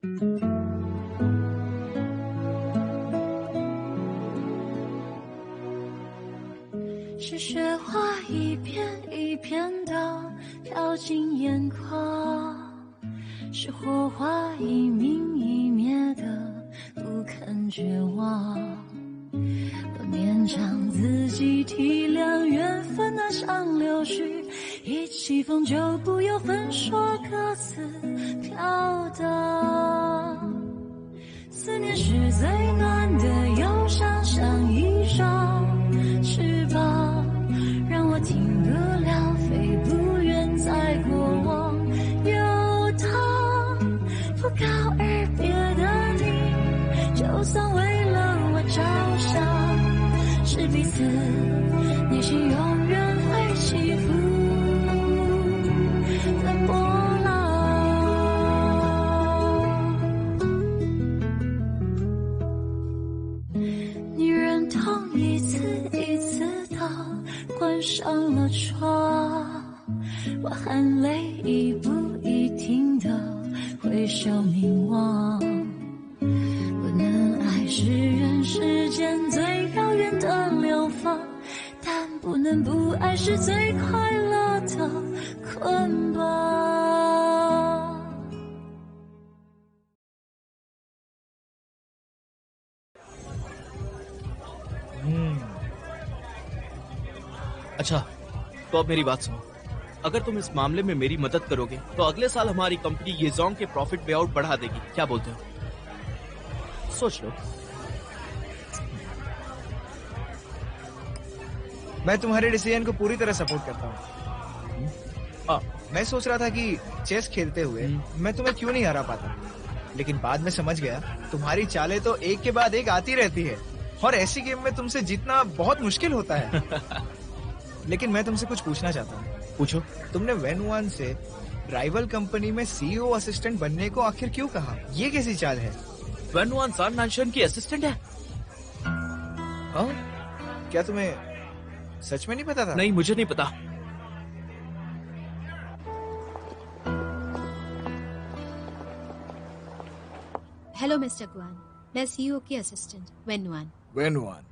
是雪花一片一片地飘进眼眶，是火花一明一灭的不肯绝望。我勉强自己体谅缘分那像流絮，一起风就不由分说各自飘荡。思念是最暖的忧伤，像一双翅膀，让我听得了飞不远在过往。有他不告而别的你，就算为了我着想，是彼此内心永远会起伏的波浪。你忍痛一次一次地关上了窗，我含泪一步一停地挥手凝望。不能爱是人世间最遥远的流放，但不能不爱是最快乐的捆绑。अच्छा, तो अब मेरी बात सुनो। अगर तुम इस मामले में मेरी मदद करोगे तो अगले साल हमारी कंपनी येजोंग के प्रॉफिट पे आउट बढ़ा देगी। क्या बोलते हो? सोच लो। मैं तुम्हारे डिसीजन को पूरी तरह सपोर्ट करता हूँ। मैं सोच रहा था कि चेस खेलते हुए मैं तुम्हें क्यों नहीं हरा पाता, लेकिन बाद में समझ गया तुम्हारी चालें तो एक के बाद एक आती रहती है और ऐसी गेम में तुमसे जीतना बहुत मुश्किल होता है। लेकिन मैं तुमसे कुछ पूछना चाहता हूँ। पूछो। तुमने वेनवान से राइवल कंपनी में सीईओ असिस्टेंट बनने को आखिर क्यों कहा? ये कैसी चाल है? वेनवान सान नानशन की असिस्टेंट है। हाँ? क्या तुम्हें सच में नहीं पता था? नहीं, मुझे नहीं पता। हेलो मिस्टर गुआन, मैं सीईओ की असिस्टेंट वेनवान। वेनवान।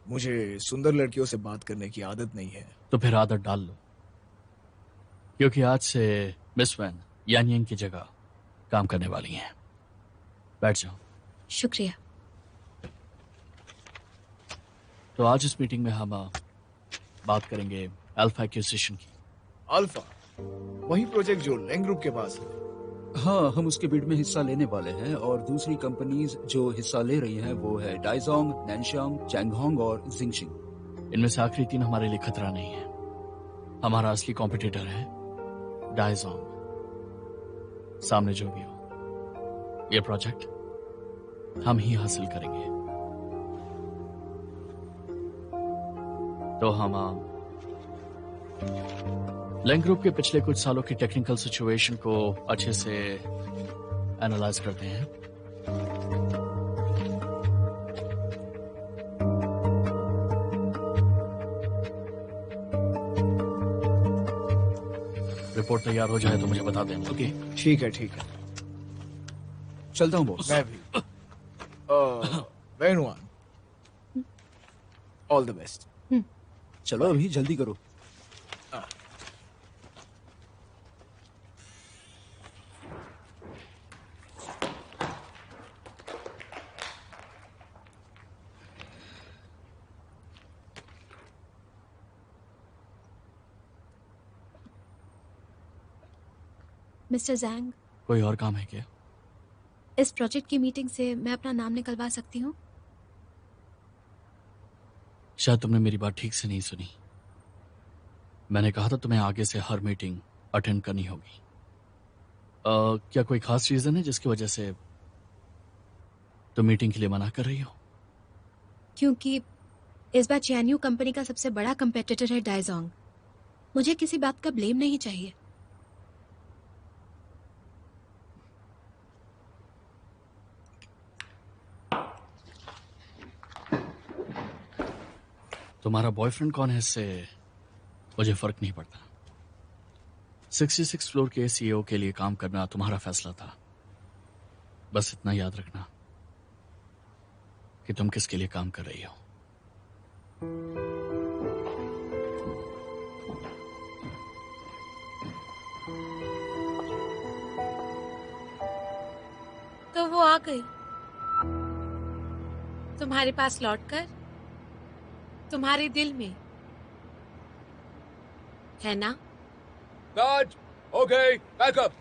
मुझे सुंदर लड़कियों से बात करने की आदत नहीं है। तो फिर आदत डाल लो, क्योंकि आज से मिस वैन यानियंग की जगह काम करने वाली हैं। बैठ जाओ। शुक्रिया। तो आज इस मीटिंग में हम बात करेंगे अल्फा एक्विजिशन की। अल्फा, वही प्रोजेक्ट जो लेंग ग्रुप के पास है। हाँ, हम उसके बिड में हिस्सा लेने वाले हैं और दूसरी कंपनीज जो हिस्सा ले रही हैं वो है डाइजोंग, नैनशांग, चैंगहोंग और जिंगशिंग। इनमें से आखिरी तीन हमारे लिए खतरा नहीं है। हमारा असली कॉम्पिटिटर है डाइजोंग। सामने जो भी हो, ये प्रोजेक्ट हम ही हासिल करेंगे। तो हम लेंग ग्रुप के पिछले कुछ सालों की टेक्निकल सिचुएशन को अच्छे से एनालाइज करते हैं। रिपोर्ट तैयार हो जाए तो मुझे बता देना। ओके? ठीक है, ठीक है। चलता हूँ बॉस। मैं भी। वेनवान, ऑल द बेस्ट। चलो अभी जल्दी करो। मिस्टर जैंग, कोई और काम है क्या? इस प्रोजेक्ट की मीटिंग से मैं अपना नाम निकलवा सकती हूँ? शायद तुमने मेरी बात ठीक से नहीं सुनी। मैंने कहा था तुम्हें आगे से हर मीटिंग अटेंड करनी होगी। क्या कोई खास रीजन है जिसकी वजह से तुम मीटिंग के लिए मना कर रही हो? क्योंकि इस बार चैन्यू कंपनी का सबसे बड़ा कंपेटिटर है डाइजोंग। मुझे किसी बात का ब्लेम नहीं चाहिए। तुम्हारा बॉयफ्रेंड कौन है इससे मुझे फर्क नहीं पड़ता। 66 फ्लोर के सीईओ के लिए काम करना तुम्हारा फैसला था। बस इतना याद रखना कि तुम किसके लिए काम कर रही हो। तो वो आ गई तुम्हारे पास लौटकर, तुम्हारे दिल में, है ना? कट। Okay, backup.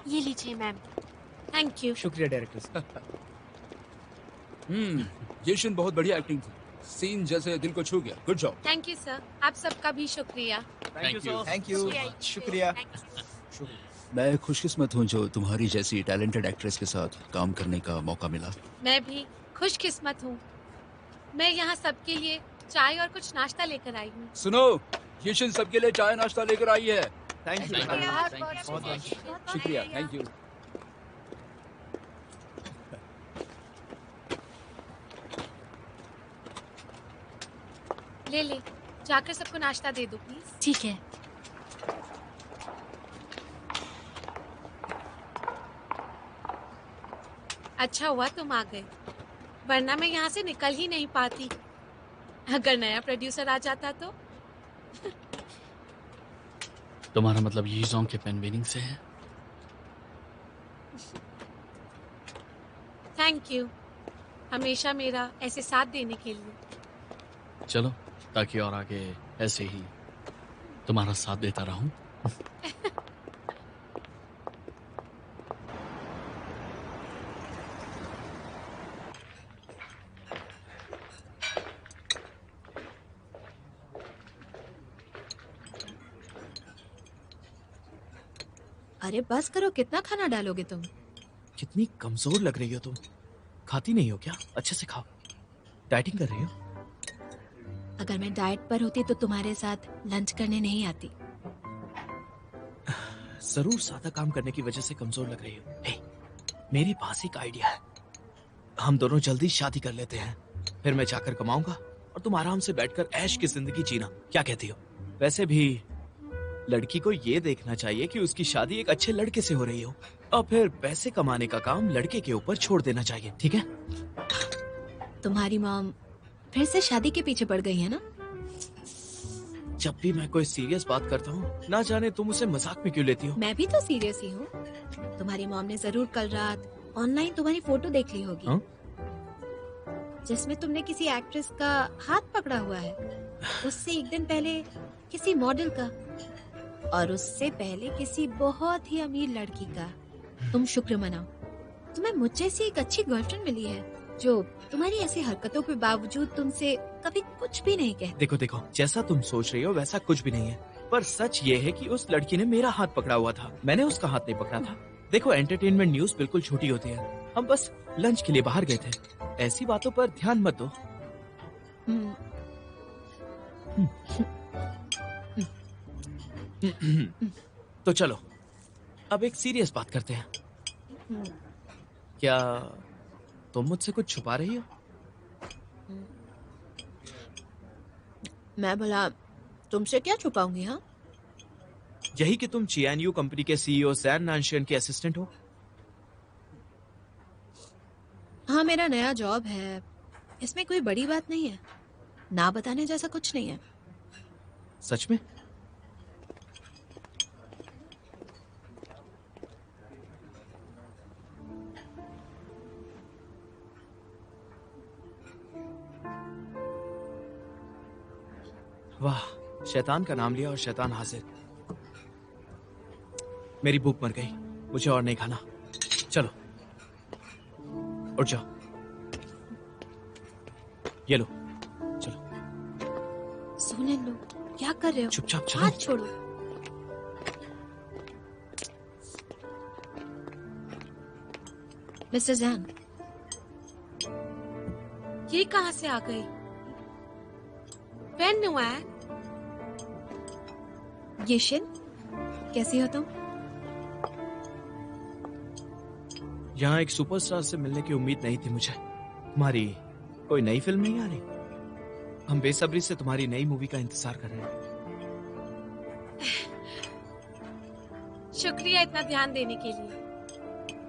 ये लीजिए मैम। Thank you. शुक्रिया डायरेक्टर साहब। येशन बहुत बढ़िया एक्टिंग थी, सीन जैसे दिल को छू गया। Good job. Thank you sir, आप सबका भी शुक्रिया। थैंक यू, शुक्रिया। मैं खुशकिस्मत हूँ जो तुम्हारी जैसी टैलेंटेड एक्ट्रेस के साथ काम करने का मौका मिला। मैं भी खुशकिस्मत हूँ। मैं यहाँ सबके लिए चाय और कुछ नाश्ता लेकर आई हूँ। सुनो, येशन सबके लिए चाय नाश्ता लेकर आई है। Thank you. शुक्रिया, थैंक यू। ले ले, जाकर सबको नाश्ता दे दो प्लीज। ठीक है। अच्छा हुआ तुम आ गए, वरना मैं यहाँ से निकल ही नहीं पाती। अगर नया प्रोड्यूसर आ जाता तो। तुम्हारा मतलब यी जोंग के पेन विनिंग से है? थैंक यू हमेशा मेरा ऐसे साथ देने के लिए। चलो, ताकि और आगे ऐसे ही तुम्हारा साथ देता रहूं। अरे बस करो, कितना खाना डालोगे तुम? कितनी कमजोर लग रही हो तुम। खाती नहीं हो क्या? अच्छे से खाओ। डाइटिंग कर रही हो? अगर मैं डाइट पर होती तो तुम्हारे साथ लंच करने नहीं आती। जरूर ज्यादा काम करने की वजह से कमजोर लग रही हो। हे, मेरे पास एक आइडिया है। हम दोनों जल्दी शादी कर लेते हैं, फिर मैं जाकर कमाऊंगा और तुम आराम से बैठकर ऐश की जिंदगी जीना। क्या कहती हो? वैसे भी लड़की को ये देखना चाहिए कि उसकी शादी एक अच्छे लड़के से हो रही हो, और फिर पैसे कमाने का काम लड़के के ऊपर छोड़ देना चाहिए। ठीक है? तुम्हारी मॉम फिर से शादी के पीछे पड़ गई है ना? जब भी मैं कोई सीरियस बात करता हूँ, ना जाने तुम उसे मजाक में क्यों लेती हो। मैं भी तो सीरियस ही हूँ। तुम्हारी मॉम ने जरूर कल रात ऑनलाइन तुम्हारी फोटो देख ली होगी, हाँ? जिसमें तुमने किसी एक्ट्रेस का हाथ पकड़ा हुआ है। उससे एक दिन पहले किसी मॉडल का, और उससे पहले किसी बहुत ही अमीर लड़की का। तुम शुक्र मनाओ, तुम्हें मुझ जैसी एक अच्छी गर्लफ्रेंड मिली है जो तुम्हारी ऐसी हरकतों के बावजूद तुमसे कभी कुछ भी नहीं कहती। देखो देखो, जैसा तुम सोच रही हो वैसा कुछ भी नहीं है, पर सच ये है कि उस लड़की ने मेरा हाथ पकड़ा हुआ था, मैंने उसका हाथ नहीं पकड़ा था। देखो, एंटरटेनमेंट न्यूज बिल्कुल छोटी होती है। हम बस लंच के लिए बाहर गए थे। ऐसी बातों पर ध्यान मत दो। तो चलो अब एक सीरियस बात करते हैं। क्या तुम मुझसे कुछ छुपा रही हो? मैं भला तुमसे क्या छुपाऊंगी? हाँ, यही कि तुम चियानयू कंपनी के सीईओ जैन नानशियन के असिस्टेंट हो। हाँ, मेरा नया जॉब है, इसमें कोई बड़ी बात नहीं है। ना बताने जैसा कुछ नहीं है। सच में? वाह, शैतान का नाम लिया और शैतान हाजिर। मेरी भूख मर गई, मुझे और नहीं खाना। चलो उठ जाओ, ये लो। चलो सोने लो, क्या कर रहे हो? चुपचाप चलो। हाथ छोड़ो। मिस्टर जैन, ये कहाँ से आ गई? पेन हुआ है? येशिन, कैसी हो तुम? यहाँ एक सुपरस्टार से मिलने की उम्मीद नहीं थी मुझे। तुम्हारी कोई नई फिल्म नहीं आ रही? हम बेसब्री से तुम्हारी नई मूवी का इंतजार कर रहे हैं। शुक्रिया इतना ध्यान देने के लिए।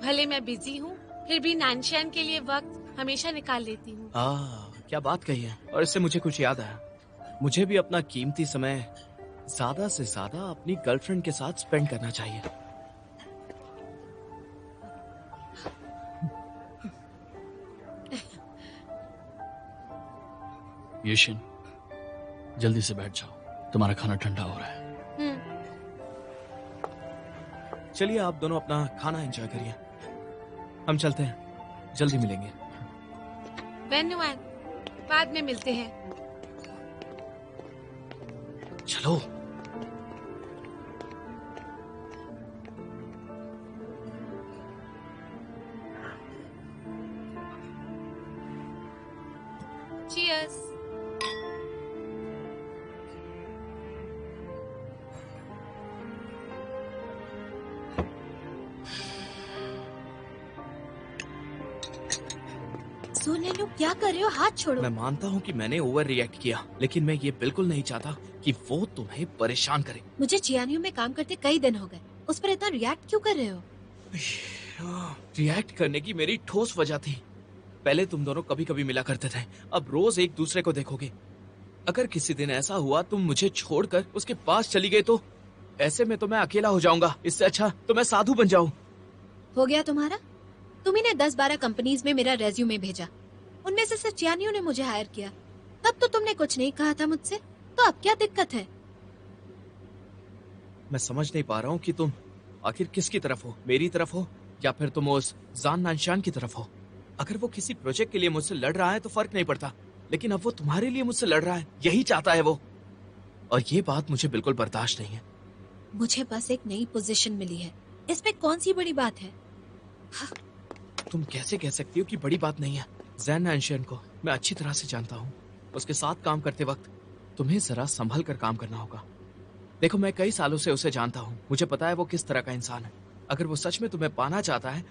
भले मैं बिजी हूँ, फिर भी नैनशियान के लिए वक्त हमेशा निकाल लेती हूँ। क्या बात कही है। और इससे मुझे कुछ याद आया, मुझे भी अपना कीमती समय ज्यादा से ज्यादा अपनी गर्लफ्रेंड के साथ स्पेंड करना चाहिए। येशिन, जल्दी से बैठ जाओ, तुम्हारा खाना ठंडा हो रहा है। चलिए आप दोनों अपना खाना एंजॉय करिए, हम चलते हैं, जल्दी मिलेंगे। वेन्युआन, बाद में मिलते हैं। चलो। Cheers. सोने लो, क्या कर रहे हो? हाथ छोड़ो। मैं मानता हूँ कि मैंने ओवर रिएक्ट किया, लेकिन मैं ये बिल्कुल नहीं चाहता कि वो तुम्हें परेशान करे। मुझे जियानियों में काम करते कई दिन हो गए, उस पर इतना रिएक्ट क्यों कर रहे हो? रिएक्ट करने की मेरी ठोस वजह थी। पहले तुम दोनों कभी कभी मिला करते थे, अब रोज एक दूसरे को देखोगे। अगर किसी दिन ऐसा हुआ तुम मुझे छोड़कर उसके पास चली गई तो ऐसे में तो मैं अकेला हो जाऊंगा। इससे अच्छा तो मैं साधु बन जाऊं। हो गया तुम्हारा? तुम्ही ने 10-12 कंपनीज में मेरा रेज्यूमे भेजा, उनमें से सिर्फ जियानियों ने मुझे हायर किया। तब तो तुमने कुछ नहीं कहा था मुझसे, तो अब क्या दिक्कत है? मैं समझ नहीं पा रहा हूँ कि तुम आखिर किसकी तरफ हो, मेरी तरफ हो या फिर तुम उस जान नानशान की तरफ हो। अगर वो किसी प्रोजेक्ट के लिए मुझसे लड़ रहा है तो फर्क नहीं पड़ता, लेकिन अब वो तुम्हारे लिए मुझसे लड़ रहा है, यही चाहता है वो। और ये बात मुझे बिल्कुल बर्दाश्त नहीं है। मुझे बस एक नई पोजीशन मिली है, इसमें कौन सी बड़ी बात है? तुम कैसे कह सकती हो कि बड़ी बात नहीं है? जैन नानशान को मैं अच्छी तरह से जानता हूँ। उसके साथ काम करते वक्त तुम्हें जरा संभल कर काम करना होगा। देखो, मैं कई सालों से उसे जानता हूँ, मुझे पता है वो किस तरह का इंसान है। अगर वो सच में तुम्हें पाना चाहता है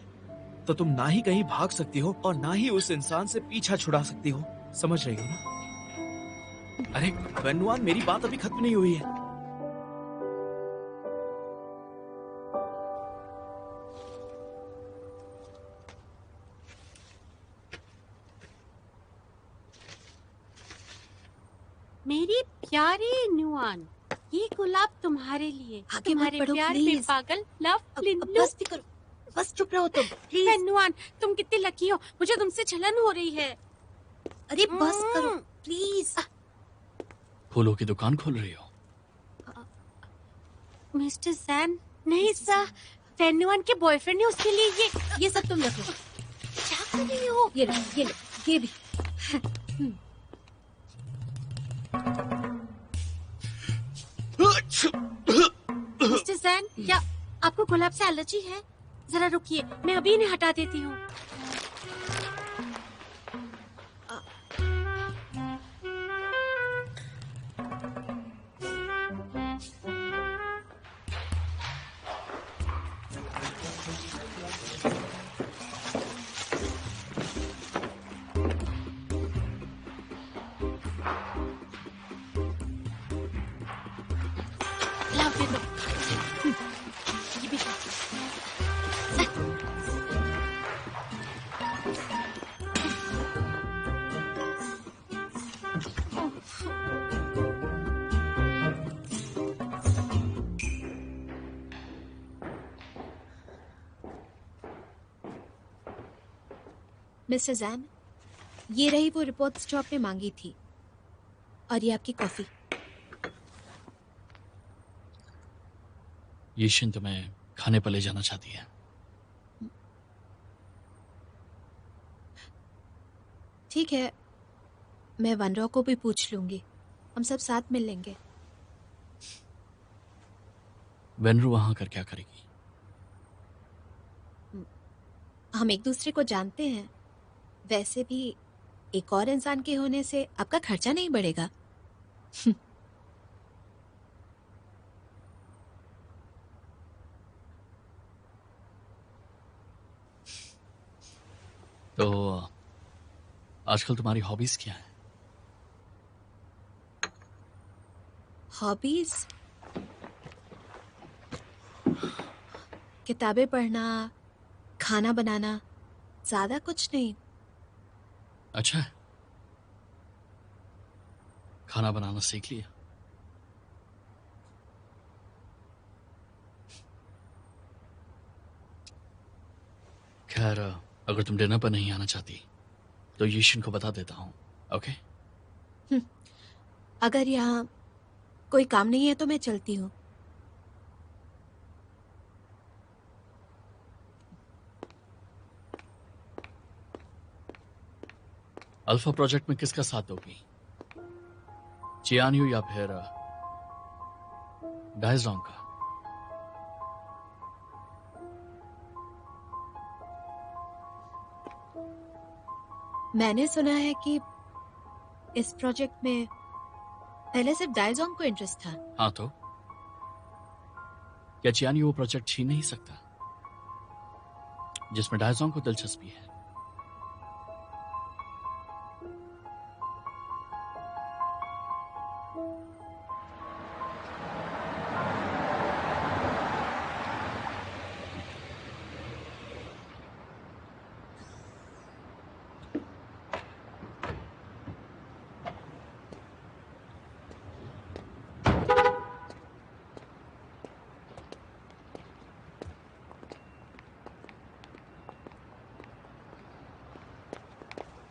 तो तुम ना ही कहीं भाग सकती हो और ना ही उस इंसान से पीछा छुड़ा सकती हो। समझ रही हो ना? अरे वेन्युआन, मेरी बात अभी खत्म नहीं हुई है। मेरी प्यारी नुआन, ये गुलाब तुम्हारे लिए, आगे तुम्हारे मत बढ़ो, प्यार में प्लीज। पागल लव लिन्नू। बस भी करो, बस चुप रहो तुम, प्लीज। नुआन, तुम कितनी लकी हो, मुझे तुमसे जलन हो रही है। अरे बस करो प्लीज। फूलों की दुकान खोल रही हो? मिस्टर जैन, नहीं सर, वेन्युआन के बॉयफ्रेंड ने उसके लिए ये सब तुम रख लो। क्या कर रही हो? ये लो, ये लो, ये भी। मिस्टर जैन, क्या आपको गुलाब से एलर्जी है? जरा रुकिए, मैं अभी इन्हें हटा देती हूँ। लव लिन्नू, ये भी मिस्टर जैन, ये रही वो रिपोर्ट्स जो आपने मांगी थी, और ये आपकी कॉफी। येशिन तुम्हें खाने पर ले जाना चाहती है। ठीक है, मैं वनरॉ को भी पूछ लूंगी, हम सब साथ मिल लेंगे। वेनरू वहां कर क्या करेगी? हम एक दूसरे को जानते हैं, वैसे भी एक और इंसान के होने से आपका खर्चा नहीं बढ़ेगा। तो आजकल तुम्हारी हॉबीज क्या है? हॉबीज किताबें पढ़ना, खाना बनाना, ज्यादा कुछ नहीं। अच्छा है, खाना बनाना सीख लिया। खैर, अगर तुम डिनर पर नहीं आना चाहती तो यीशन को बता देता हूँ। ओके? अगर यहाँ कोई काम नहीं है तो मैं चलती हूँ। अल्फा प्रोजेक्ट में किसका साथ दोगी? चियानियो या फिर डायजोंग का? मैंने सुना है कि इस प्रोजेक्ट में पहले सिर्फ डायजोंग को इंटरेस्ट था। हाँ तो क्या चियानियो वो प्रोजेक्ट छीन नहीं सकता जिसमें डायजोंग को दिलचस्पी है?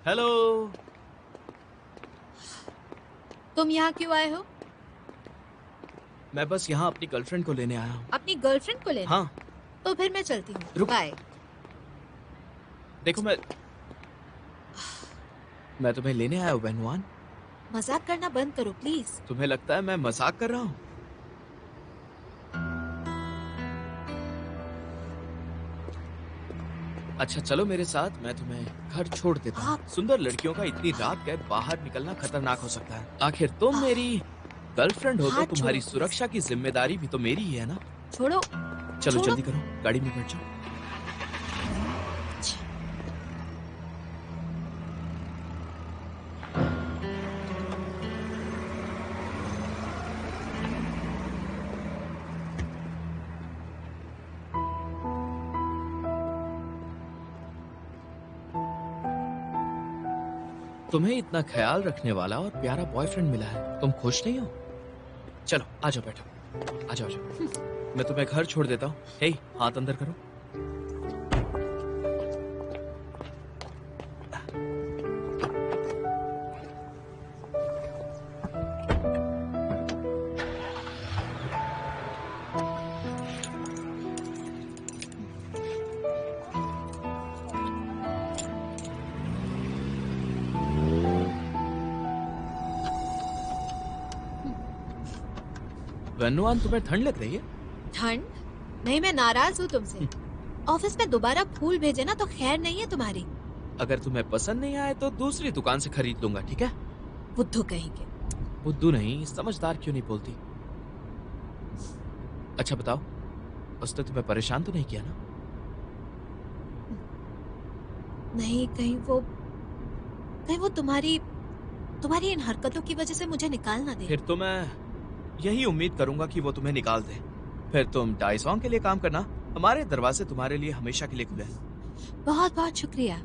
हेलो। तुम यहाँ क्यों आए हो? मैं बस यहाँ अपनी गर्लफ्रेंड को लेने आया हूँ। अपनी गर्लफ्रेंड को लेने? हाँ। तो फिर मैं चलती हूँ। रुक। बाय। देखो मैं तुम्हें लेने आया हूँ वेनुआन। मजाक करना बंद करो प्लीज। तुम्हें लगता है मैं मजाक कर रहा हूँ? अच्छा चलो मेरे साथ, मैं तुम्हें घर छोड़ देता हूँ। सुंदर लड़कियों का इतनी रात गए बाहर निकलना खतरनाक हो सकता है। आखिर तुम मेरी गर्लफ्रेंड हो तो तुम्हारी सुरक्षा की जिम्मेदारी भी तो मेरी ही है ना। छोड़ो। चलो जल्दी करो, गाड़ी में बैठ जाओ। तुम्हें इतना ख्याल रखने वाला और प्यारा बॉयफ्रेंड मिला है, तुम खुश नहीं हो? चलो आ जाओ, बैठो। आ जाओ, आ जाओ। मैं तुम्हें घर छोड़ देता हूँ। हे, हाथ अंदर करो। वेनुआन, तुम्हें ठंड लग रही है? ठंड? नहीं, मैं नाराज हूँ तुमसे। ऑफिस में दोबारा फूल भेजे ना तो खैर नहीं है तुम्हारी। अगर तुम्हें पसंद नहीं आए तो दूसरी दुकान से खरीद लूंगा, ठीक है? बुद्धू कहेंगे। बुद्धू नहीं, समझदार क्यों नहीं बोलती? अच्छा बताओ, उसने तुम्हें परेशान तो नहीं किया ना? नहीं, कहीं वो तुम्हारी इन हरकतों की वजह से मुझे निकाल ना दे। फिर तो मैं यही उम्मीद करूंगा कि वो तुम्हें निकाल दे। फिर तुम डायसोंग के लिए काम करना, हमारे दरवाजे तुम्हारे लिए हमेशा के लिए खुले हैं। बहुत बहुत शुक्रिया।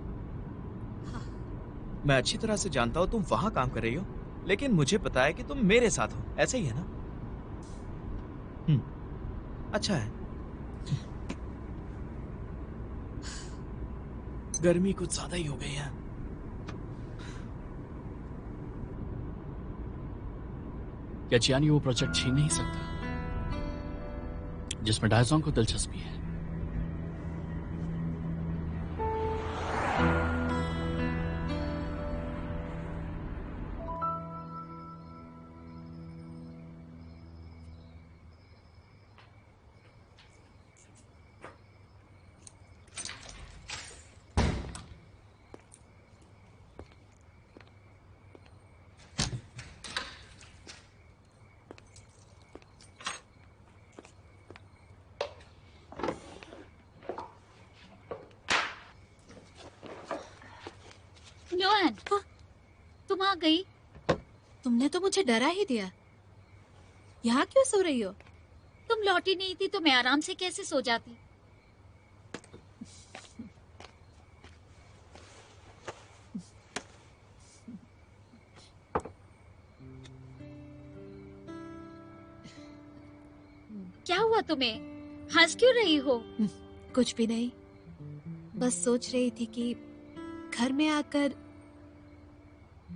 मैं अच्छी तरह से जानता हूँ तुम वहां काम कर रही हो, लेकिन मुझे पता है कि तुम मेरे साथ हो। ऐसे ही है ना? अच्छा है। गर्मी कुछ ज्यादा ही हो गई है। क्या चियानियो वो प्रोजेक्ट छीन नहीं सकता जिसमें डायजोंग को दिलचस्पी है? योहान, तुम आ गई। तुमने तो मुझे डरा ही दिया। यहाँ क्यों सो रही हो? तुम लौटी नहीं थी तो मैं आराम से कैसे सो जाती। क्या हुआ तुम्हें? हंस क्यों रही हो? कुछ भी नहीं, बस सोच रही थी कि घर में आकर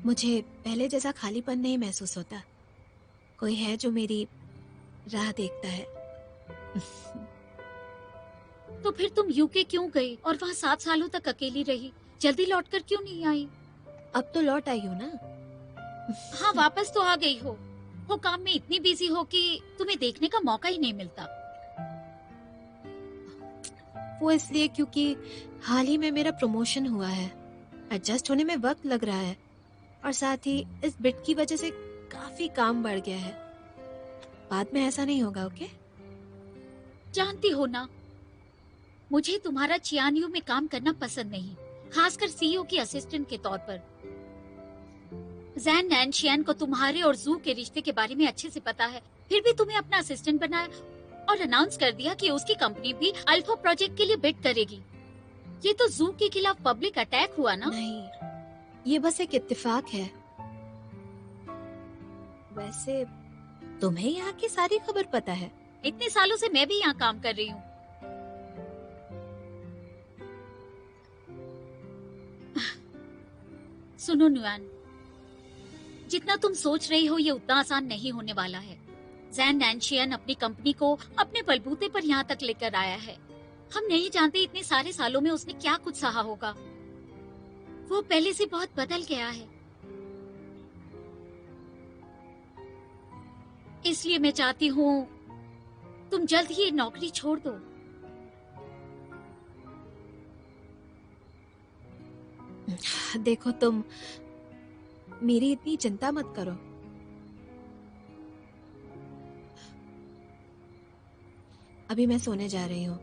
मुझे पहले जैसा खालीपन नहीं महसूस होता। कोई है जो मेरी राह देखता है। तो फिर तुम यूके क्यों गई और वहाँ 7 सालों तक अकेली रही? जल्दी लौटकर क्यों नहीं आई? अब तो लौट आई हो ना। हाँ, वापस तो आ गई हो। वो काम में इतनी बिजी हो कि तुम्हें देखने का मौका ही नहीं मिलता। वो इसलिए क्योंकि हाल ही में मेरा प्रमोशन हुआ है। एडजस्ट होने में वक्त लग रहा है और साथ ही इस बिट की वजह से काफी काम बढ़ गया है। बाद में ऐसा नहीं होगा, ओके? जानती हो ना, मुझे तुम्हारा चियानियो में काम करना पसंद नहीं, खासकर सीईओ की असिस्टेंट के तौर पर। जैन नैनशियन को तुम्हारे और जू के रिश्ते के बारे में अच्छे से पता है, फिर भी तुम्हें अपना असिस्टेंट बनाया और अनाउंस कर दिया कि उसकी कंपनी भी अल्फा प्रोजेक्ट के लिए बिड करेगी। ये तो जू के खिलाफ पब्लिक अटैक हुआ ना? नहीं, ये बस एक इत्तेफाक है। वैसे तुम्हें यहाँ की सारी खबर पता है। इतने सालों से मैं भी यहाँ काम कर रही हूँ। सुनो नुआन, जितना तुम सोच रही हो ये उतना आसान नहीं होने वाला है। जैन नैनशियन अपनी कंपनी को अपने बलबूते पर यहाँ तक लेकर आया है। हम नहीं जानते इतने सारे सालों में उसने क्या कुछ सहा होगा। वो पहले से बहुत बदल गया है। इसलिए मैं चाहती हूँ तुम जल्द ही ये नौकरी छोड़ दो। देखो, तुम मेरी इतनी चिंता मत करो। अभी मैं सोने जा रही हूँ।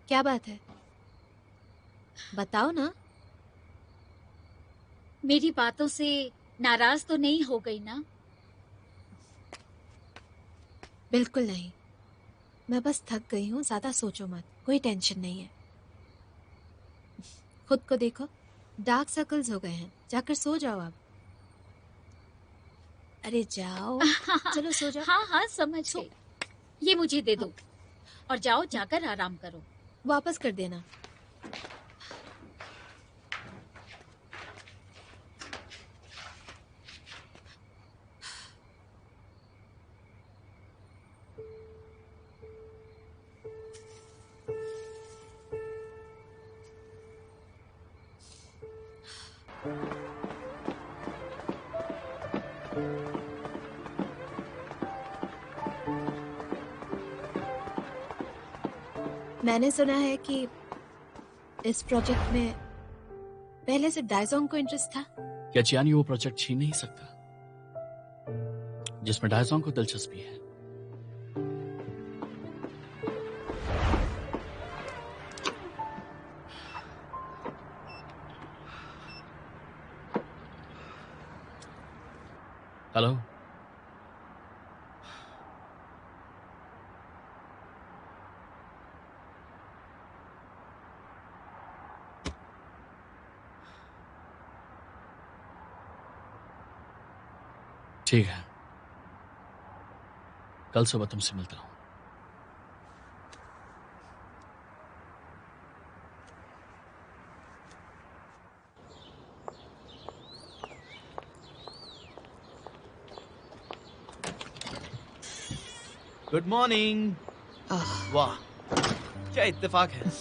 क्या बात है, बताओ ना। मेरी बातों से नाराज तो नहीं हो गई ना? बिल्कुल नहीं, मैं बस थक गई हूँ। ज्यादा सोचो मत, कोई टेंशन नहीं है। खुद को देखो, डार्क सर्कल्स हो गए हैं। जाकर सो जाओ अब। अरे जाओ, चलो सो जाओ। हाँ हाँ, समझ गई। ये मुझे दे दो और जाओ जाकर आराम करो। वापस कर देना। मैंने सुना है कि इस प्रोजेक्ट में पहले से डायजोंग को इंटरेस्ट था। क्या चियानी वो प्रोजेक्ट छीन नहीं सकता जिसमें डायजोंग को दिलचस्पी है? हेलो, ठीक है, कल सुबह तुमसे मिलता हूं। Good morning. वाह, क्या इत्तेफाक है।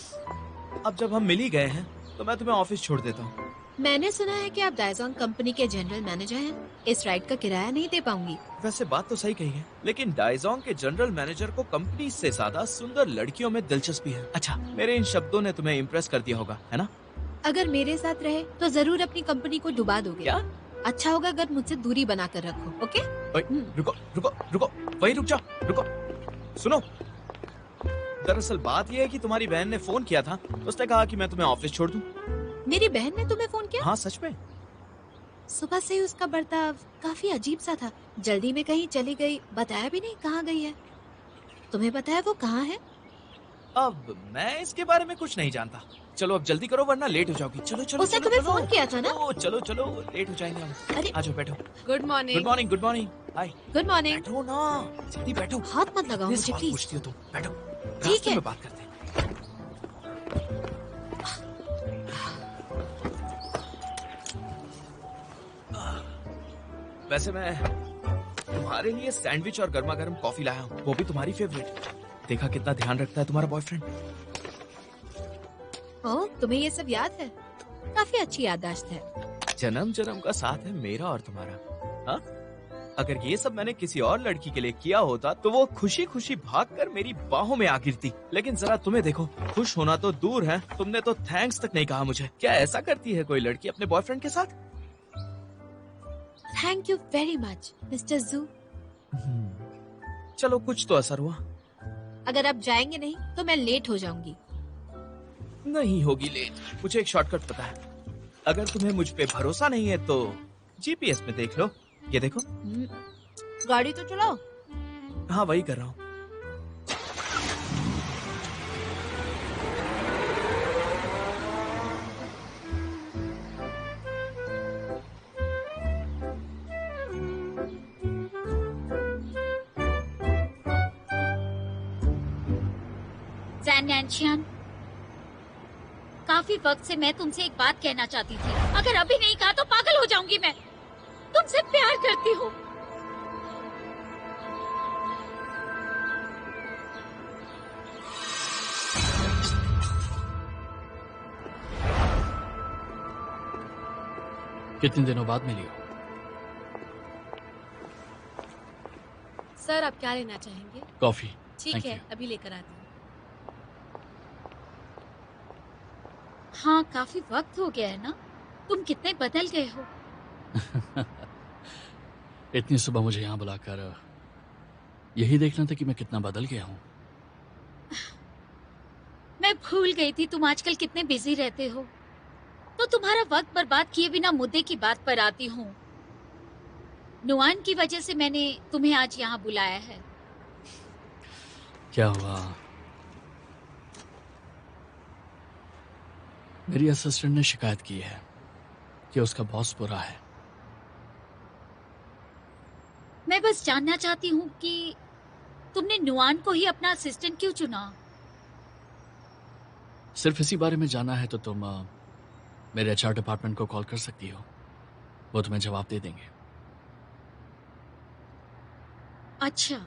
अब जब हम मिल ही गए हैं तो मैं तुम्हें ऑफिस छोड़ देता हूँ। मैंने सुना है कि आप डायजोंग कंपनी के जनरल मैनेजर हैं। इस राइड का किराया नहीं दे पाऊंगी। वैसे बात तो सही कही है, लेकिन डायजोंग के जनरल मैनेजर को कंपनी से ज्यादा सुंदर लड़कियों में दिलचस्पी है। अच्छा, मेरे इन शब्दों ने तुम्हें इम्प्रेस कर दिया होगा, है ना? अगर मेरे साथ रहे तो जरूर अपनी कंपनी को डुबा दोगे। क्या? अच्छा होगा अगर मुझसे दूरी बनाकर रखो, ओके? ओए, रुको रुको रुको, वही रुक जाओ, रुको। सुनो, दरअसल बात यह है कि तुम्हारी बहन ने फोन किया था, उसने कहा कि मैं तुम्हें ऑफिस छोड़ दूं। मेरी बहन ने तुम्हें फोन किया? हाँ, सच में। सुबह से ही उसका बर्ताव काफी अजीब सा था। जल्दी में कहीं चली गई, बताया भी नहीं कहाँ गई है। तुम्हें पता है वो कहाँ है? अब मैं इसके बारे में कुछ नहीं जानता। चलो अब जल्दी करो वरना लेट हो जाओगी। चलो चलो उसने चलो, तुम्हें चलो। फोन किया था ना? ओ, चलो चलो, लेट हो जाएंगे हम। अरे आ जाओ, बैठो। Good morning. Good morning, good morning. Hi. Good morning. बैठो ना, जल्दी बैठो। हाथ मत लगाओ कितने मुझे सवाल प्लीज। पूछती हो तुम? बैठो। ठीक रास्ते है। में बात करते हैं। वैसे मैं तुम्हारे लिए सैंडविच और गर्मा गर्म कॉफी लाया हूँ, वो भी तुम्हारी फेवरेट। देखा कितना ध्यान रखता है तुम्हारा बॉयफ्रेंड। ओह, तुम्हें ये सब याद है? काफी अच्छी याददाश्त है। जन्म जन्म का साथ है मेरा और तुम्हारा। हाँ? अगर ये सब मैंने किसी और लड़की के लिए किया होता तो वो खुशी खुशी भागकर मेरी बाहों में आ गिरती। लेकिन जरा तुम्हें देखो, खुश होना तो दूर है, तुमने तो थैंक्स तक नहीं कहा मुझे। क्या ऐसा करती है कोई लड़की अपने बॉयफ्रेंड के साथ? Thank you very much mister जू। चलो कुछ तो असर हुआ। अगर आप जाएंगे नहीं तो मैं लेट हो जाऊंगी। नहीं होगी लेट, मुझे एक शॉर्टकट पता है। अगर तुम्हें मुझ पे भरोसा नहीं है तो जीपीएस में देख लो। ये देखो। गाड़ी तो चलाओ। हाँ, वही कर रहा हूँ। जैन नैन्शियन, काफी वक्त से मैं तुमसे एक बात कहना चाहती थी। अगर अभी नहीं कहा तो पागल हो जाऊंगी मैं। तुमसे प्यार करती हूँ। कितने दिनों बाद मिली हो? सर, आप क्या लेना चाहेंगे? कॉफी। ठीक Thank है, you. अभी लेकर आती हूँ। हाँ, काफी वक्त हो गया है ना? तुम कितने बदल गए हो। इतनी सुबह मुझे यहाँ बुलाकर यही देखना था कि मैं कितना बदल गया हूँ। मैं भूल गई थी तुम आजकल कितने बिजी रहते हो, तो तुम्हारा वक्त बर्बाद किए बिना मुद्दे की बात पर आती हूँ। नुआन की वजह से मैंने तुम्हें आज यहाँ बुलाया है। क्या हुआ? मेरी असिस्टेंट ने शिकायत की है कि उसका बॉस बुरा है। मैं बस जानना चाहती हूँ कि तुमने नुआन को ही अपना असिस्टेंट क्यों चुना? सिर्फ इसी बारे में जाना है तो तुम मेरे एचआर डिपार्टमेंट को कॉल कर सकती हो, वो तुम्हें जवाब दे देंगे। अच्छा,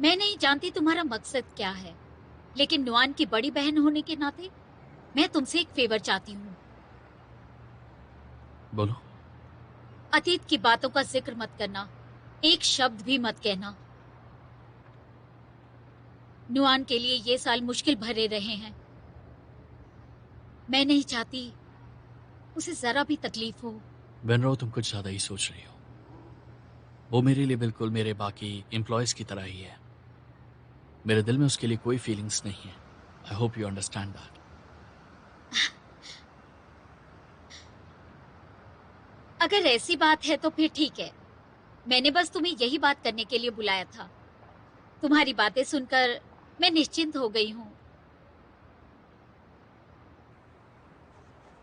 मैं नहीं जानती तुम्हारा मकसद क्या है, लेकिन नुआन की बड़ी बहन होने के नाते मैं तुमसे एक फेवर चाहती हूँ। बोलो। अतीत की बातों का जिक्र मत करना, एक शब्द भी मत कहना। नुआन के लिए ये साल मुश्किल भरे रहे हैं। मैं नहीं चाहती उसे जरा भी तकलीफ हो। बेनरो, तुम कुछ ज्यादा ही सोच रही हो। वो मेरे लिए बिल्कुल मेरे बाकी एम्प्लॉयज की तरह ही है। मेरे दिल में उसके लिए कोई फीलिंग्स नहीं है। I hope you understand that. अगर ऐसी बात है तो फिर ठीक है। मैंने बस तुम्हें यही बात करने के लिए बुलाया था। तुम्हारी बातें सुनकर मैं निश्चिंत हो गई हूँ।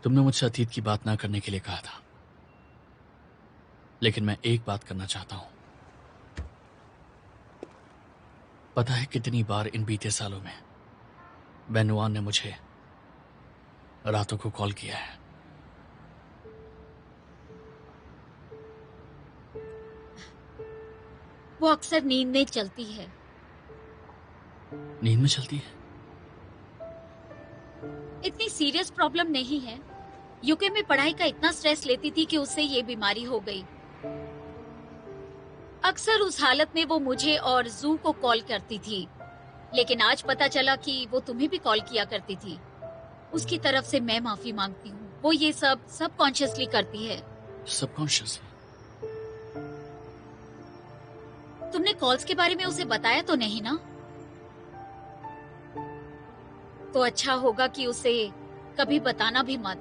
तुमने मुझसे अतीत की बात ना करने के लिए कहा था, लेकिन मैं एक बात करना चाहता हूं। पता है कितनी बार इन बीते सालों में बेनुआन ने मुझे रातों को कॉल किया है। वो अक्सर नींद में चलती है। नींद में चलती है? इतनी सीरियस प्रॉब्लम नहीं है। यूके में पढ़ाई का इतना स्ट्रेस लेती थी कि उससे ये बीमारी हो गई। अक्सर उस हालत में वो मुझे और जू को कॉल करती थी, लेकिन आज पता चला कि वो तुम्हें भी कॉल किया करती थी। उसकी तरफ से मैं माफी मांगती हूँ। वो ये सब सबकॉन्शियसली करती है। सबकॉन्शियस। तुमने कॉल्स के बारे में उसे बताया तो नहीं ना? तो अच्छा होगा कि उसे कभी बताना भी मत।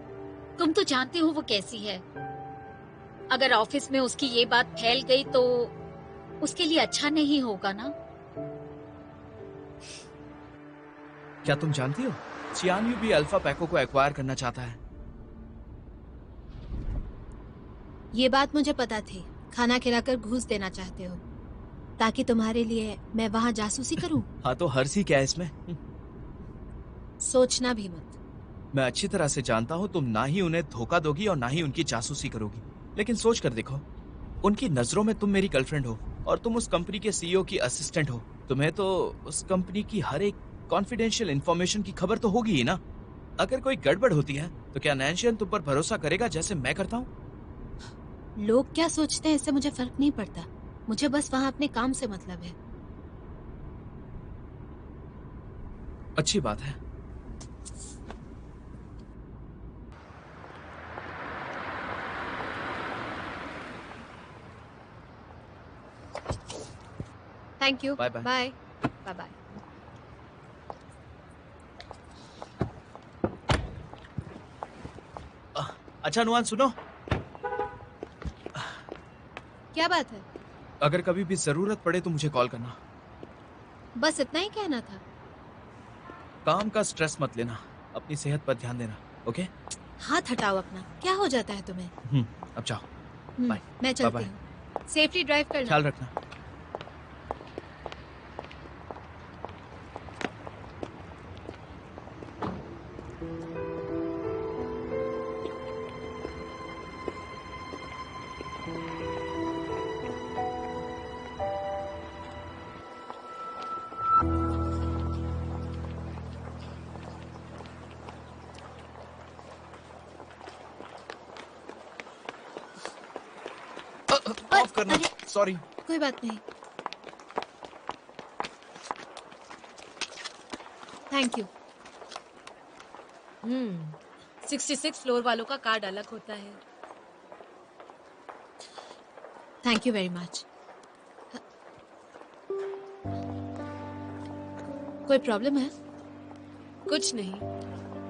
तुम तो जानते हो वो कैसी है। अगर ऑफिस में उसकी ये बात फैल गई तो उसके लिए अच्छा नहीं होगा ना। क्या तुम जानती हो, चियानयू भी अल्फा पैको को एक्वायर करना चाहता है। ये बात मुझे पता थी। खाना खिलाकर घूस देना चाहते हो ताकि तुम्हारे लिए मैं वहाँ जासूसी करूं। हाँ तो हर्ष ही क्या है इसमें? सोचना भी मत। मैं अच्छी तरह से जानता हूँ तुम ना ही उन्हें धोखा दोगी और ना ही उनकी जासूसी करोगी। लेकिन सोच कर देखो, उनकी नजरों में तुम मेरी गर्लफ्रेंड हो और तुम उस कंपनी के सीईओ की असिस्टेंट हो। तुम्हें तो उस कंपनी की हर एक कॉन्फिडेंशियल इंफॉर्मेशन की खबर तो होगी ही ना। अगर कोई गड़बड़ होती है तो क्या नैन्शियन तुम पर भरोसा करेगा जैसे मैं करता हूँ? लोग क्या सोचते हैं इससे मुझे फर्क नहीं पड़ता। मुझे बस वहाँ अपने काम से मतलब है। अच्छी बात है। Thank you. Bye bye. Bye bye bye. अच्छा नुआन सुनो, क्या बात है? अगर कभी भी जरूरत पड़े तो मुझे कॉल करना। बस इतना ही कहना था। काम का स्ट्रेस मत लेना, अपनी सेहत पर ध्यान देना। ओके? हाथ हटाओ अपना। क्या हो जाता है तुम्हें? अब जाओ। बाय। मैं चलती बाय। हूँ। सेफ्टी ड्राइव करना। ख्याल रखना। ऑफ करना। सॉरी। कोई बात नहीं। Thank you. 66 फ्लोर वालों का कार्ड अलग होता है। Thank you very much. कोई प्रॉब्लम है? कुछ नहीं।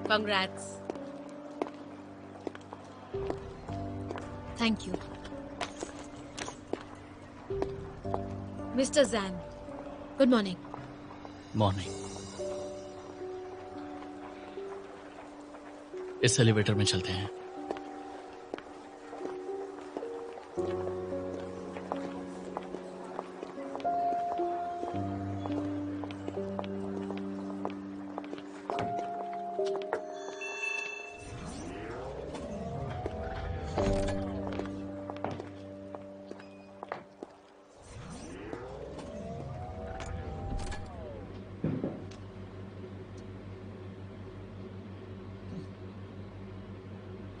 Congrats. Thank you. Mister Jain. Good morning. Morning. इस एलिवेटर में चलते हैं।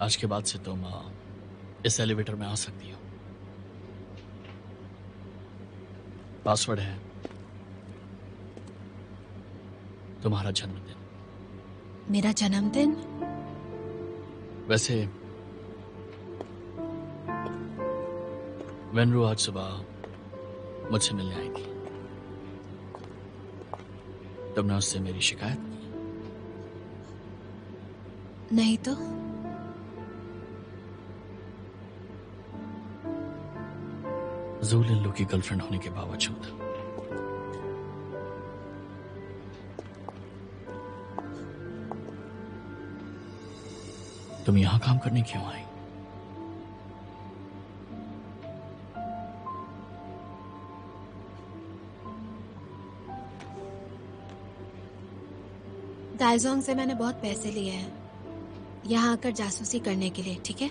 आज के बाद से तुम इस एलिवेटर में आ सकती हो। पासवर्ड है तुम्हारा जन्मदिन। मेरा जन्मदिन? वैसे वेनरू आज सुबह मुझसे मिलने आई थी। तुमने उससे मेरी शिकायत की? नहीं तो। ज़ूलिन की गर्लफ्रेंड होने के बावजूद तुम यहां काम करने क्यों आई? दाइजोंग से मैंने बहुत पैसे लिए हैं यहाँ आकर जासूसी करने के लिए, ठीक है?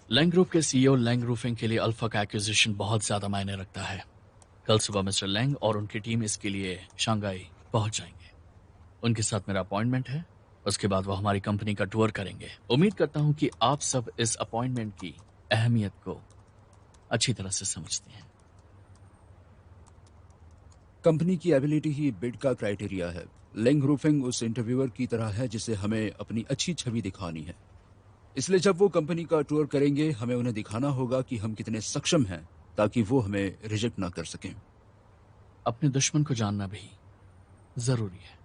लैंग ग्रुप के सीईओ लैंग रूफिंग के लिए अल्फा का एक्विजिशन बहुत ज्यादा मायने रखता है। कल सुबह मिस्टर लैंग और उनकी टीम इसके लिए शंघाई पहुंच जाएंगे। उनके साथ मेरा अपॉइंटमेंट है। उसके बाद वो हमारी कंपनी का टूर करेंगे। उम्मीद करता हूं कि आप सब इस अपॉइंटमेंट की अहमियत को अच्छी तरह से समझते हैं। कंपनी की एबिलिटी ही बिड का क्राइटेरिया है। लेंग रूफिंग उस इंटरव्यूअर की तरह है जिसे हमें अपनी अच्छी छवि दिखानी है। इसलिए जब वो कंपनी का टूर करेंगे हमें उन्हें दिखाना होगा कि हम कितने सक्षम हैं, ताकि वो हमें रिजेक्ट ना कर सकें। अपने दुश्मन को जानना भी जरूरी है।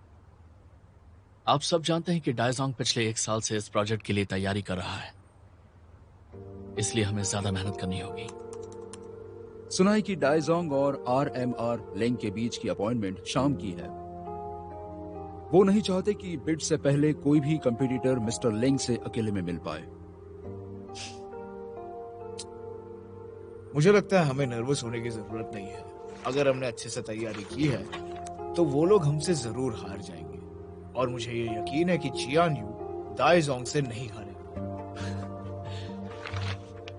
आप सब जानते हैं कि डायजोंग पिछले 1 साल से इस प्रोजेक्ट के लिए तैयारी कर रहा है, इसलिए हमें ज्यादा मेहनत करनी होगी। सुना है कि डायजोंग और आरएमआर लेंग के बीच की अपॉइंटमेंट शाम की है। वो नहीं चाहते कि बिड से पहले कोई भी कंपटीटर मिस्टर लेंग से अकेले में मिल पाए। मुझे लगता है हमें नर्वस होने की जरूरत नहीं है। अगर हमने अच्छे से तैयारी की है तो वो लोग हमसे जरूर हार जाएंगे, और मुझे ये यकीन है कि चियान यू डायजोंग से नहीं हारेगा।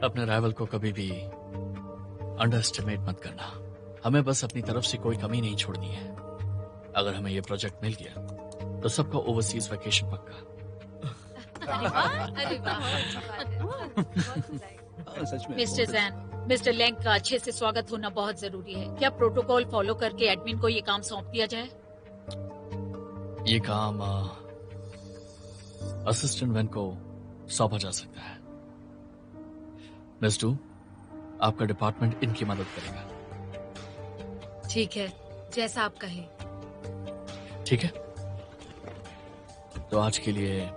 अपने राइवल को कभी भी अंडर एस्टिमेट मत करना। हमें बस अपनी तरफ से कोई कमी नहीं छोड़नी है। अगर हमें ये प्रोजेक्ट मिल गया तो सबका ओवरसीज वेकेशन पक्का। अरे वाह। सच में मिस्टर जैन, मिस्टर लेंग का अच्छे से स्वागत होना बहुत जरूरी है। क्या प्रोटोकॉल फॉलो करके एडमिन को ये काम सौंप दिया जाए? ये काम असिस्टेंट वैन को सौंपा जा सकता है। मिस डू, आपका डिपार्टमेंट इनकी मदद करेगा। ठीक है, जैसा आप कहें। ठीक है, तो आज के लिए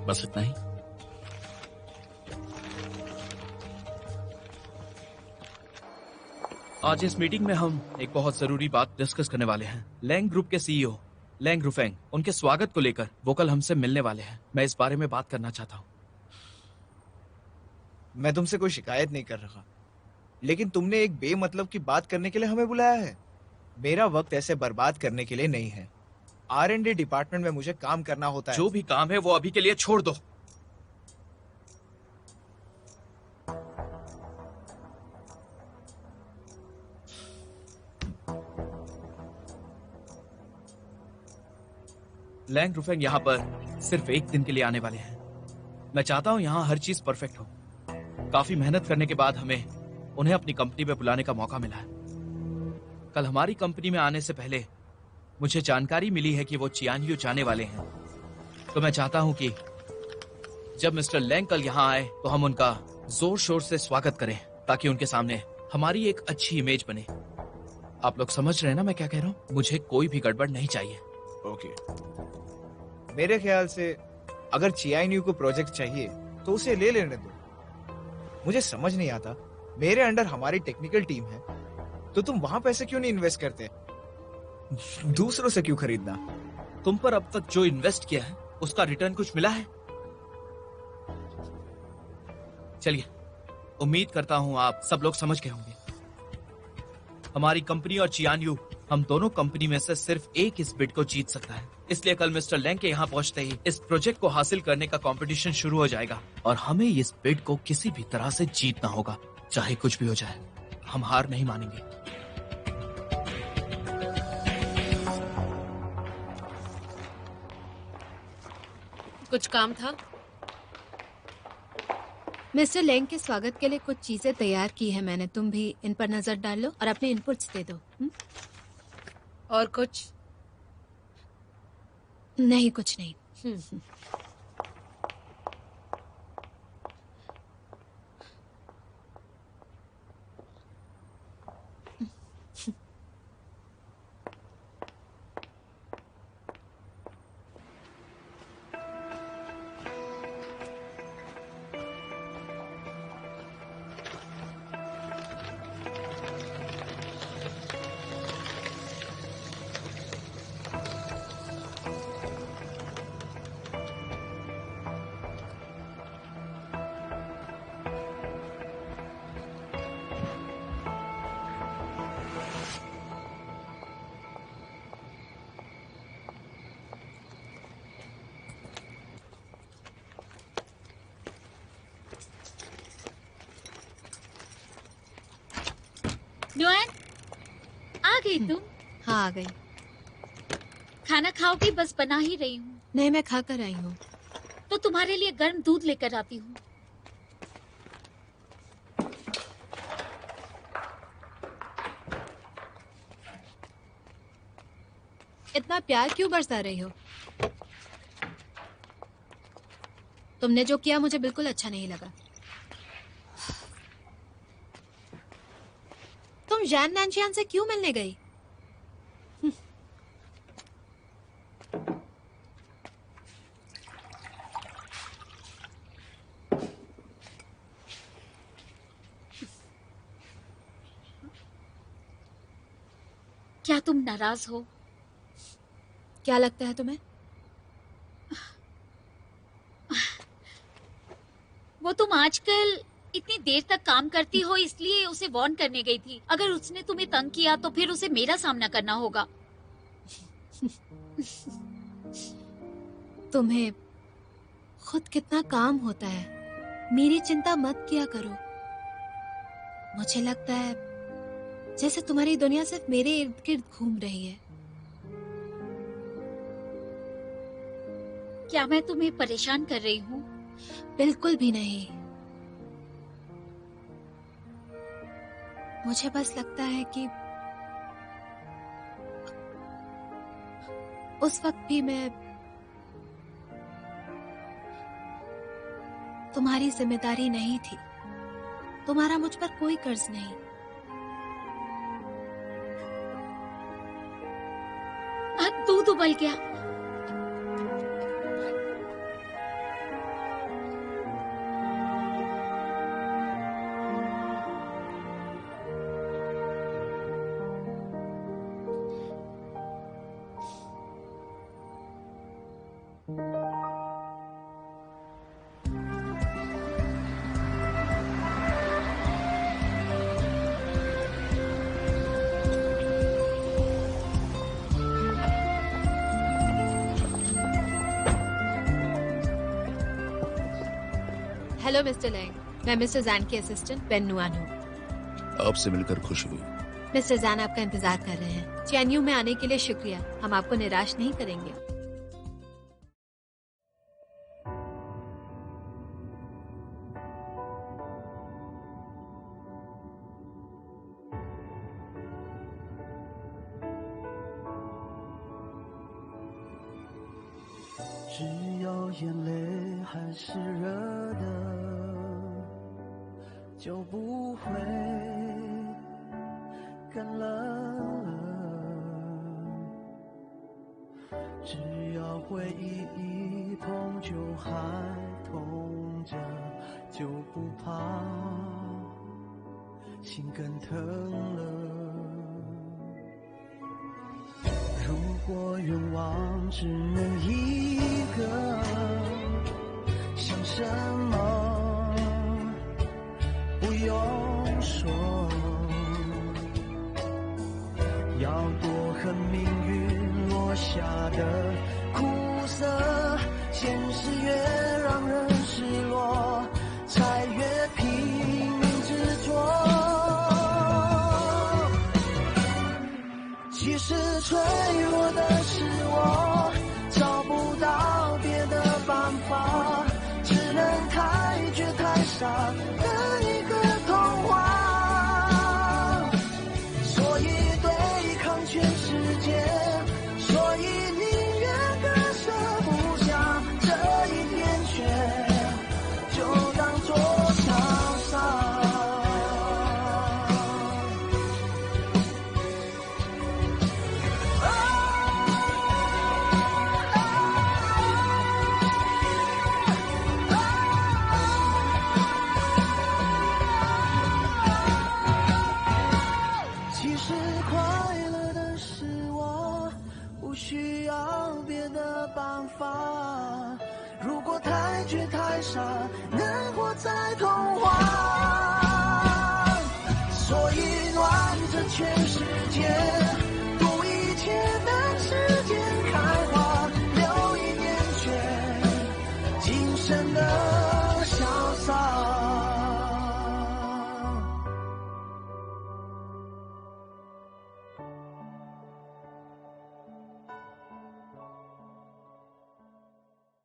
बस इतना ही। आज इस मीटिंग में हम एक बहुत जरूरी बात डिस्कस करने वाले हैं। लैंग ग्रुप के सीईओ लैंग रूफेंग, उनके स्वागत को लेकर वो कल हमसे मिलने वाले हैं। मैं इस बारे में बात करना चाहता हूँ। मैं तुमसे कोई शिकायत नहीं कर रहा, लेकिन तुमने एक बेमतलब की बात करने के लिए हमें बुलाया है। मेरा वक्त ऐसे बर्बाद करने के लिए नहीं है। R&D डिपार्टमेंट में मुझे काम करना होता है। जो भी काम है वो अभी के लिए छोड़ दो। लैंग रूफेंग यहाँ पर सिर्फ 1 दिन के लिए आने वाले हैं। मैं चाहता हूँ यहाँ हर चीज परफेक्ट हो। काफी मेहनत करने के बाद हमें उन्हें अपनी कंपनी में बुलाने का मौका मिला है। कल हमारी कंपनी में आने से पहले मुझे जानकारी मिली है कि वो चियानयू जाने वाले हैं। तो मैं चाहता हूं कि जब मिस्टर लैंग कल यहाँ आए तो हम उनका जोर शोर से स्वागत करें, ताकि उनके सामने हमारी एक अच्छी इमेज बने। आप लोग समझ रहे हैं ना मैं क्या कह रहा हूँ? मुझे कोई भी गड़बड़ नहीं चाहिए। ओके। मेरे ख्याल से अगर चियानयू को प्रोजेक्ट चाहिए तो उसे ले लेने दो। मुझे समझ नहीं आता, मेरे अंडर हमारी टेक्निकल टीम है तो तुम वहां पैसे क्यों नहीं इन्वेस्ट करते? दूसरों से क्यों खरीदना? तुम पर अब तक जो इन्वेस्ट किया है उसका रिटर्न कुछ मिला है? चलिए, उम्मीद करता हूं आप सब लोग समझ गए होंगे। हमारी कंपनी और चियानयू, हम दोनों कंपनी में से सिर्फ एक इस बिड को जीत सकता है। इसलिए कल मिस्टर लैंग के यहाँ पहुंचते ही इस प्रोजेक्ट को हासिल करने का कंपटीशन शुरू हो जाएगा और हमें इस बिड को किसी भी तरह से जीतना होगा, चाहे कुछ भी हो जाए। हम हार नहीं मानेंगे। कुछ काम था? मिस्टर लेंग के स्वागत के लिए कुछ चीजें तैयार की है मैंने। तुम भी इन पर नजर डाल लो और अपने इनपुट्स दे दो। और कुछ? नहीं, कुछ नहीं। गई तुम? हाँ, आ गई। खाना खाओगी? बस बना ही रही हूँ। नहीं, मैं खा कर आई हूँ। तो तुम्हारे लिए गर्म दूध लेकर आती हूँ। इतना प्यार क्यों बरसा रही हो? तुमने जो किया मुझे बिल्कुल अच्छा नहीं लगा। तुम जैन नैनशियान से क्यों मिलने गई? क्या तुम नाराज हो? क्या लगता है तुम्हें? वो तुम आजकल इतनी देर तक काम करती हो इसलिए उसे वार्न करने गई थी। अगर उसने तुम्हें तंग किया तो फिर उसे मेरा सामना करना होगा। तुम्हें खुद कितना काम होता है, मेरी चिंता मत किया करो। मुझे लगता है जैसे तुम्हारी दुनिया सिर्फ मेरे इर्द गिर्द घूम रही है। क्या मैं तुम्हें परेशान कर रही हूँ? बिल्कुल भी नहीं। मुझे बस लगता है कि उस वक्त भी मैं तुम्हारी जिम्मेदारी नहीं थी। तुम्हारा मुझ पर कोई कर्ज नहीं। दूध उबल गया। हेलो मिस्टर लैंग, मैं मिस्टर जैन की असिस्टेंट बेन नुआन हूँ। आपसे मिलकर खुशी हुई। मिस्टर जैन आपका इंतजार कर रहे हैं। चैन्यू में आने के लिए शुक्रिया। हम आपको निराश नहीं करेंगे।只要眼泪还是热的，就不会更冷了。只要回忆一痛就还痛着，就不怕心更疼了。如果愿望只能一个，想什么不用说，要多恨命运落下的苦涩，现实越让人失落，才越拼命执着。其实脆弱的是我，找不到别的办法，只能太绝太傻的一个童话。所以对抗全世界，所以宁愿割舍不下这一片雪，就当作潇洒。其实快乐的是我，不需要别的办法。如果太绝太傻，能活在童话。所以暖着全世界。